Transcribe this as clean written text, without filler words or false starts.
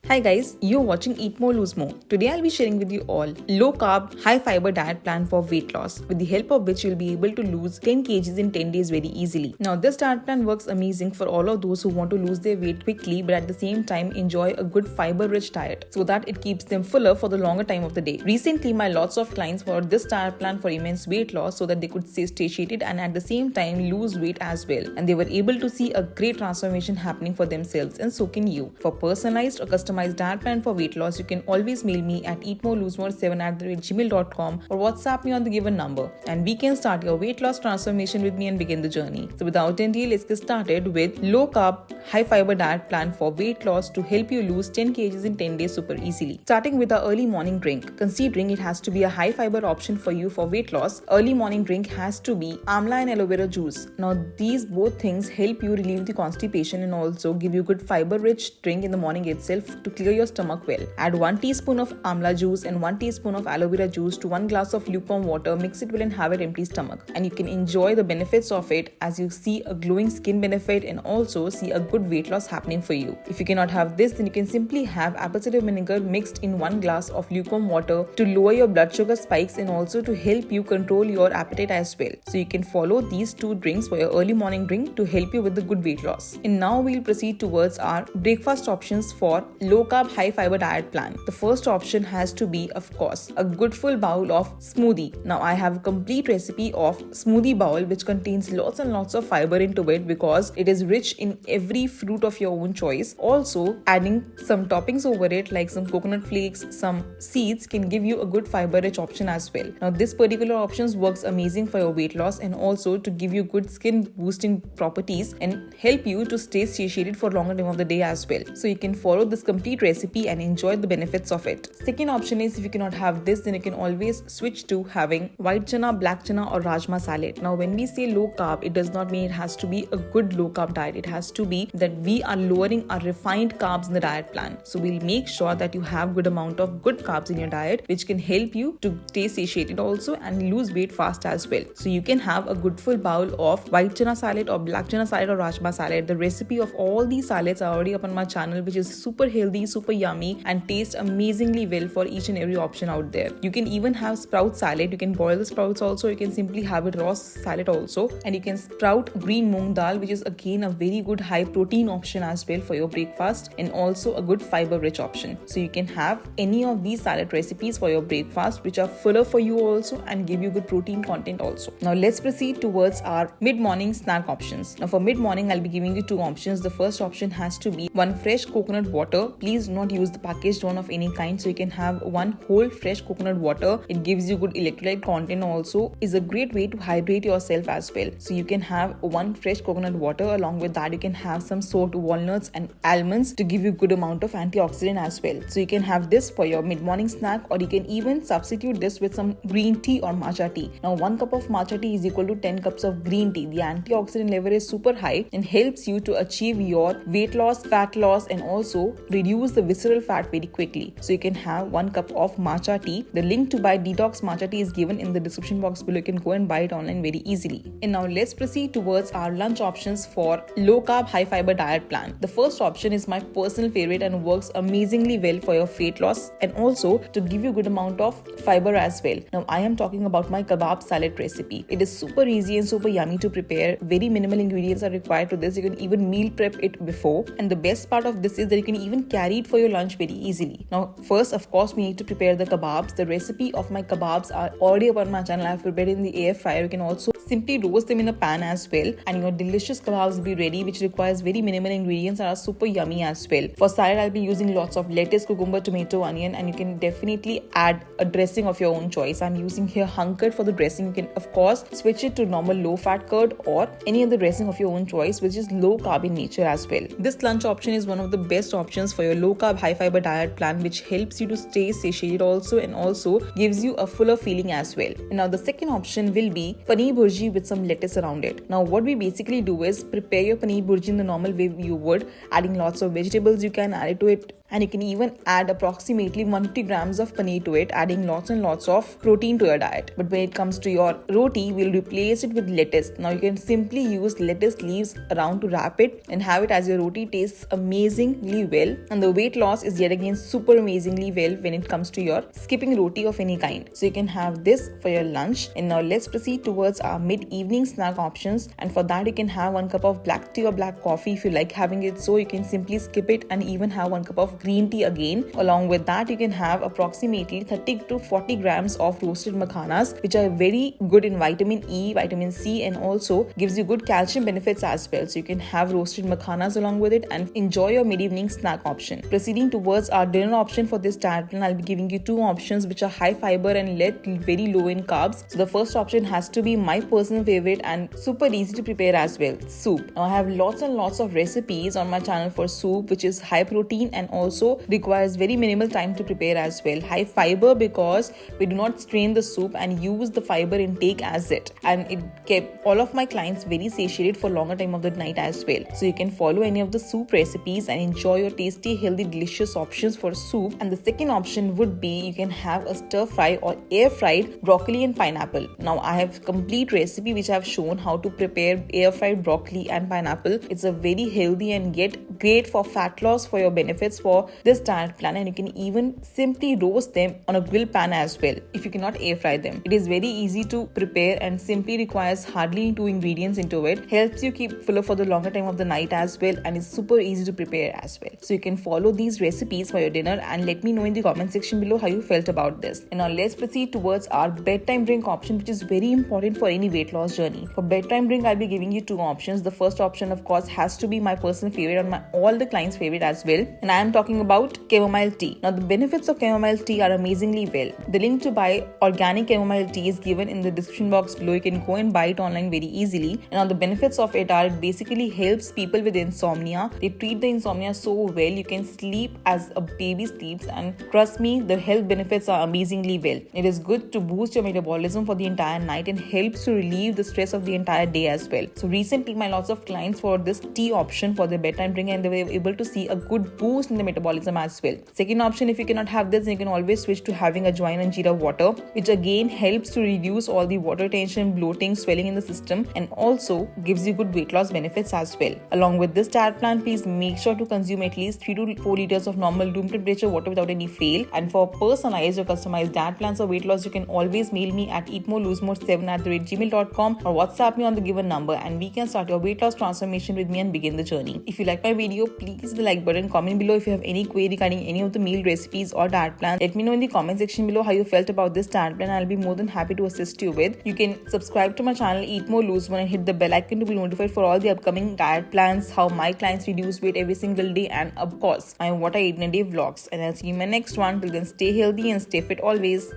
Hi guys, you're watching Eat More Lose More. Today I'll be sharing with you all low carb, high fiber diet plan for weight loss, with the help of which you'll be able to lose 10 kgs in 10 days very easily. Now this diet plan works amazing for all of those who want to lose their weight quickly but at the same time enjoy a good fiber rich diet so that it keeps them fuller for the longer time of the day. Recently my lots of clients followed this diet plan for immense weight loss so that they could stay satiated and at the same time lose weight as well, and they were able to see a great transformation happening for themselves, and so can you. For personalized or customized diet plan for weight loss, you can always mail me at eatmoreloosemore7@gmail.com or WhatsApp me on the given number, and we can start your weight loss transformation with me and begin the journey. So without any delay, let's get started with low carb, high fiber diet plan for weight loss to help you lose 10 kgs in 10 days super easily. Starting with our early morning drink. Considering it has to be a high fiber option for you for weight loss, early morning drink has to be amla and aloe vera juice. Now these both things help you relieve the constipation and also give you good fiber rich drink in the morning itself to clear your stomach well. Add 1 teaspoon of amla juice and 1 teaspoon of aloe vera juice to 1 glass of lukewarm water. Mix it well and have an empty stomach, and you can enjoy the benefits of it as you see a glowing skin benefit and also see a good weight loss happening for you. If you cannot have this, then you can simply have apple cider vinegar mixed in 1 glass of lukewarm water to lower your blood sugar spikes and also to help you control your appetite as well. So you can follow these two drinks for your early morning drink to help you with the good weight loss. And now we'll proceed towards our breakfast options for low carb high fiber diet plan. The first option has to be, of course, a good full bowl of smoothie. Now I have a complete recipe of smoothie bowl which contains lots and lots of fiber into it because it is rich in every fruit of your own choice. Also adding some toppings over it like some coconut flakes, some seeds can give you a good fiber rich option as well. Now this particular options works amazing for your weight loss and also to give you good skin boosting properties and help you to stay satiated for longer time of the day as well. So you can follow this complete recipe and enjoy the benefits of it. Second option is, if you cannot have this, then you can always switch to having white chana, black chana or rajma salad. Now when we say low carb, it does not mean it has to be a good low carb diet. It has to be that we are lowering our refined carbs in the diet plan. So we'll make sure that you have good amount of good carbs in your diet which can help you to stay satiated also and lose weight fast as well. So you can have a good full bowl of white chana salad or black chana salad or rajma salad. The recipe of all these salads are already up on my channel, which is super healthy, super yummy and taste amazingly well for each and every option out there. You can even have sprout salad. You can boil the sprouts also. You can simply have it raw salad also, and you can sprout green moong dal, which is again a very good high protein option as well for your breakfast and also a good fiber rich option. So you can have any of these salad recipes for your breakfast which are fuller for you also and give you good protein content also. Now let's proceed towards our mid morning snack options. Now for mid morning I'll be giving you two options. The first option has to be one fresh coconut water. Please do not use the packaged one of any kind. So you can have one whole fresh coconut water. It gives you good electrolyte content, also is a great way to hydrate yourself as well. So you can have one fresh coconut water. Along with that you can have some soaked walnuts and almonds to give you good amount of antioxidant as well. So you can have this for your mid morning snack, or you can even substitute this with some green tea or matcha tea. Now 1 cup of matcha tea is equal to 10 cups of green tea. The antioxidant level is super high and helps you to achieve your weight loss, fat loss and also reduce the visceral fat very quickly. So you can have 1 cup of matcha tea. The link to buy detox matcha tea is given in the description box below. You can go and buy it online very easily. And now let's proceed towards our lunch options for low carb high fiber diet plan. The first option is my personal favorite and works amazingly well for your weight loss and also to give you good amount of fiber as well. Now I am talking about my kebab salad recipe. It is super easy and super yummy to prepare. Very minimal ingredients are required to this. You can even meal prep it before, and the best part of this is that you can even carry it for your lunch very easily. Now first of course we need to prepare the kebabs. The recipe of my kebabs are already up on my channel. I have prepared in the air fryer. You can also simply roast them in a pan as well, and your delicious kebabs will be ready, which requires very minimal ingredients and are super yummy as well. For salad I'll be using lots of lettuce, cucumber, tomato, onion, and you can definitely add a dressing of your own choice. I'm using here hung curd for the dressing. You can of course switch it to normal low fat curd or any other dressing of your own choice which is low carb in nature as well. This lunch option is one of the best options for your low carb high fiber diet plan, which helps you to stay satiated also and also gives you a fuller feeling as well. And now the second option will be paneer bhurji with some lettuce around it. Now what we basically do is prepare your paneer bhurji in the normal way you would, adding lots of vegetables. You can add it to it And you can even add approximately 150 grams of paneer to it, adding lots and lots of protein to your diet. But when it comes to your roti, we'll replace it with lettuce. Now you can simply use lettuce leaves around to wrap it and have it as your roti. Tastes amazingly well, and the weight loss is yet again super amazingly well when it comes to your skipping roti of any kind. So you can have this for your lunch. And now let's proceed towards our mid-evening snack options, and for that you can have 1 cup of black tea or black coffee if you like having it, so you can simply skip it and even have 1 cup of green tea again. Along with that, you can have approximately 30 to 40 grams of roasted makhanas, which are very good in vitamin E, vitamin C, and also gives you good calcium benefits as well. So you can have roasted makhanas along with it and enjoy your mid-evening snack option. Proceeding towards our dinner option for this diet plan, I'll be giving you 2 options which are high fiber and very low in carbs. So the first option has to be my personal favorite and super easy to prepare as well, soup. Now I have lots and lots of recipes on my channel for soup, which is high protein and also requires very minimal time to prepare as well. High fiber because we do not strain the soup and use the fiber intake as it, and it kept all of my clients very satiated for longer time of the night as well. So you can follow any of the soup recipes and enjoy your tasty, healthy, delicious options for soup. And the second option would be you can have a stir fry or air fried broccoli and pineapple. Now I have complete recipe which I have shown how to prepare air fried broccoli and pineapple. It's a very healthy and yet great for fat loss for your benefits for this diet plan, and you can even simply roast them on a grill pan as well if you cannot air fry them. It is very easy to prepare and simply requires hardly 2 ingredients into it. Helps you keep fuller for the longer time of the night as well, and is super easy to prepare as well. So you can follow these recipes for your dinner and let me know in the comment section below how you felt about this. And now let's proceed towards our bedtime drink option, which is very important for any weight loss journey. For bedtime drink, I'll be giving you 2 options. The first option of course has to be my personal favorite and all the clients' favorite as well, and I am talking about chamomile tea. Now the benefits of chamomile tea are amazingly well. The link to buy organic chamomile tea is given in the description box below. You can go and buy it online very easily. And now the benefits of it are it basically helps people with insomnia. They treat the insomnia so well. You can sleep as a baby sleeps, and trust me, the health benefits are amazingly well. It is good to boost your metabolism for the entire night and helps to relieve the stress of the entire day as well. So recently my lots of clients for this tea option for their bedtime drink, and they were able to see a good boost in the metabolism as well. Second option, if you cannot have this, you can always switch to having ajwain and jeera water, which again helps to reduce all the water retention, bloating, swelling in the system, and also gives you good weight loss benefits as well. Along with this diet plan, please make sure to consume at least 3 to 4 liters of normal room temperature water without any fail. And for personalized or customized diet plans or weight loss, you can always mail me at eatmorelose7@gmail.com or WhatsApp me on the given number, and we can start your weight loss transformation with me and begin the journey. If you like my video, please hit the like button. Comment below if you have any query regarding any of the meal recipes or diet plans. Let me know in the comment section below how you felt about this diet plan. I'll be more than happy to assist you with. You can subscribe to my channel Eat More Lose More and hit the bell icon to be notified for all the upcoming diet plans, how my clients reduce weight every single day, and of course my what I eat in a day vlogs. And I'll see you in my next one. Till then, stay healthy and stay fit always.